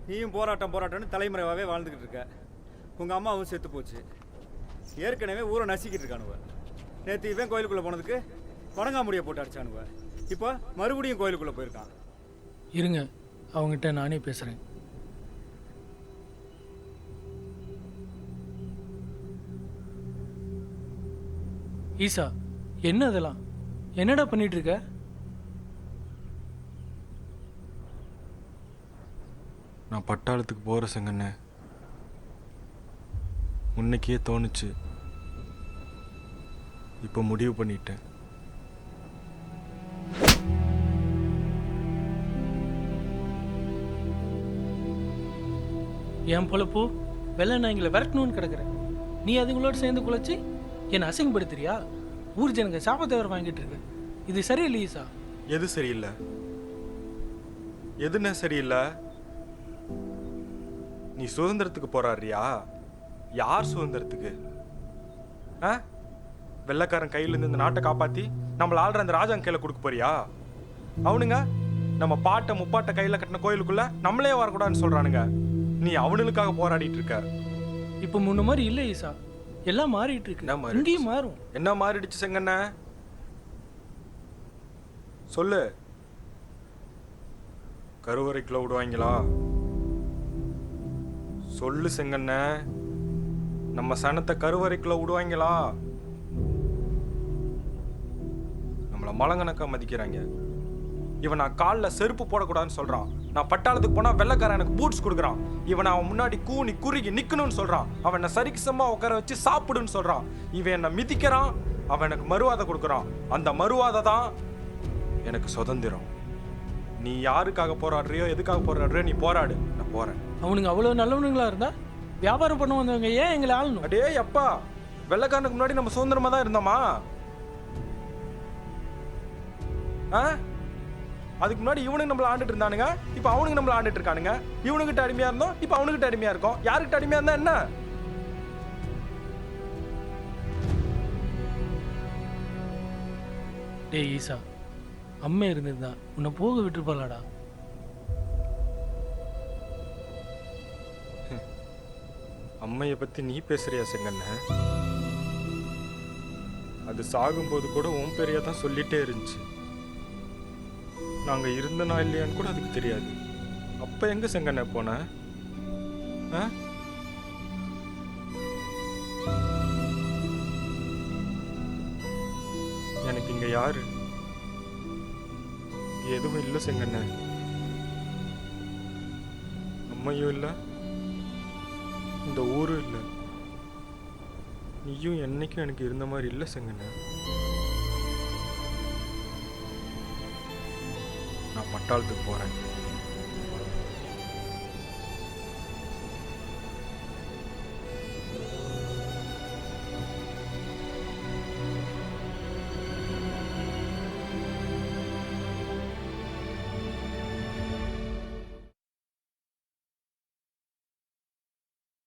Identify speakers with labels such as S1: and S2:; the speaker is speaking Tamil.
S1: நீயும் போராட்டம் போராட்டம்னு தலைமுறைவாகவே வாழ்ந்துக்கிட்டு இருக்க. உங்கள் அம்மாவும் செத்து போச்சு. ஏற்கனவே ஊரை நசிக்கிட்டு இருக்கானுவ. நேற்று இவன் கோயிலுக்குள்ளே போனதுக்கு வணங்காமுடியை போட்டு அடிச்சானுவ. இப்போ மறுபடியும் கோயிலுக்குள்ளே போயிருக்கான்.
S2: இருங்க, அவங்ககிட்ட நானே பேசுகிறேன். ஈசா, என்ன அதெல்லாம்? என்னடா பண்ணிட்டு இருக்க?
S3: நான் பட்டாளத்துக்கு போகிற செங்கண்ணே. முன்னைக்கே தோணுச்சு, இப்போ முடிவு பண்ணிட்டேன்.
S2: என் பொழப்போ வெள்ளை நாய்களை விரட்டணும்னு கிடக்குறேன். நீ அதுங்களோட சேர்ந்து குலைச்சி என்னை அசிங்கப்படுத்துறியா? ஊர் ஜனங்க சாபத்தேவர் வாங்கிட்டு இருக்கு. இது சரியில்லை ஈசா.
S3: எது சரியில்லை? எதுன்னு சரியில்லை? நீ சுதந்திரத்துக்கு போராடுறியா? யார் சுதந்திரத்துக்கு? ஆ, வெள்ளைக்காரன் கையிலேருந்து இந்த நாட்டை காப்பாற்றி நம்மளை ஆள்ற அந்த ராஜாங்க கையில் கொடுக்க போறியா? அவனுங்க நம்ம பாட்டை முப்பாட்டை கையில் கட்டின கோயிலுக்குள்ள நம்மளே வரக்கூடாதுன்னு சொல்றானுங்க. நீ அவனுக்காக போராடிட்டு இருக்க.
S2: இப்போ முன்ன மாதிரி இல்லை ஈசா, எல்லாம் மாறிட்டு இருக்கு. இங்கேயும் மாறும்.
S3: என்ன மாறிடுச்சு செங்கண்ண? சொல்லு. கருவறைக்குள்ள விடுவாங்களா? சொல்லு செங்கண்ண. நம்ம சனத்தை கருவறைக்குள்ள விடுவாங்களா? நம்மள மலங்கணக்கா மதிக்கிறாங்க. இவன் நான் காலில் செருப்பு போடக்கூடாதுன்னு சொல்றான். நான் பட்டாளத்துக்கு போனா வெள்ளைக்காரன் எனக்கு பூட்ஸ் கொடுக்குறான். இவன் அவன் முன்னாடி கூனி குறுகி நிக்கணும்னு சொல்றான். அவன் என்ன சரிசமா உட்கார வச்சு சாப்பிடுன்னு சொல்றான். இவன் என்ன மிதிக்கிறான். அவன் எனக்கு மறுவாதை கொடுக்குறான். அந்த மறுவாதை தான் எனக்கு சுதந்திரம். நீ யாருக்காக போராடுறியோ எதுக்காக போராடுறியோ நீ போராடு, நான் போறேன்.
S2: அவனுங்க அவ்வளவு நல்லவனுங்களா இருந்தா வியாபாரம் பண்ண வந்தவங்க ஏன் எங்களை ஆளணும்?
S3: அடே அப்பா, வெள்ளைக்காரனுக்கு முன்னாடி நம்ம சுதந்திரமா தான் இருந்தோமா? அதுக்கு முன்னாடி இவனுக்கு நம்மள ஆண்டுட்டு இருந்தானுங்க, இப்ப அவனுக்கு நம்மள ஆண்டுட்டு இருக்கானுங்க. இவனுக்கிட்ட அடிமையா இருந்தோம், இப்ப அவனுக்கிட்ட அடிமையா இருக்கோம். யாருக்கிட்ட அடிமையா இருந்தா என்ன?
S2: டேய் ஈசா, அம்மா இருந்திருந்தா உன்னை போக விட்டுருப்பாளாடா.
S3: அம்மைய பத்தி நீ பேசுறியா செங்கண்ண? அது சாகும்போது கூட உன் பேரையா தான் சொல்லிட்டே இருந்துச்சு. நாங்க இருந்தனா இல்லையான்னு கூட அதுக்கு தெரியாது. அப்ப எங்க செங்கண்ண போன? எனக்கு இங்க யாரு? எதுவும் இல்லை செங்கண்ண. அம்மையும் இல்லை, இந்த ஊரும் இல்லை. நீயும் என்னைக்கும் எனக்கு இருந்த மாதிரி இல்லை செங்கண்ண. நான் பட்டாளத்துக்கு போறேன்.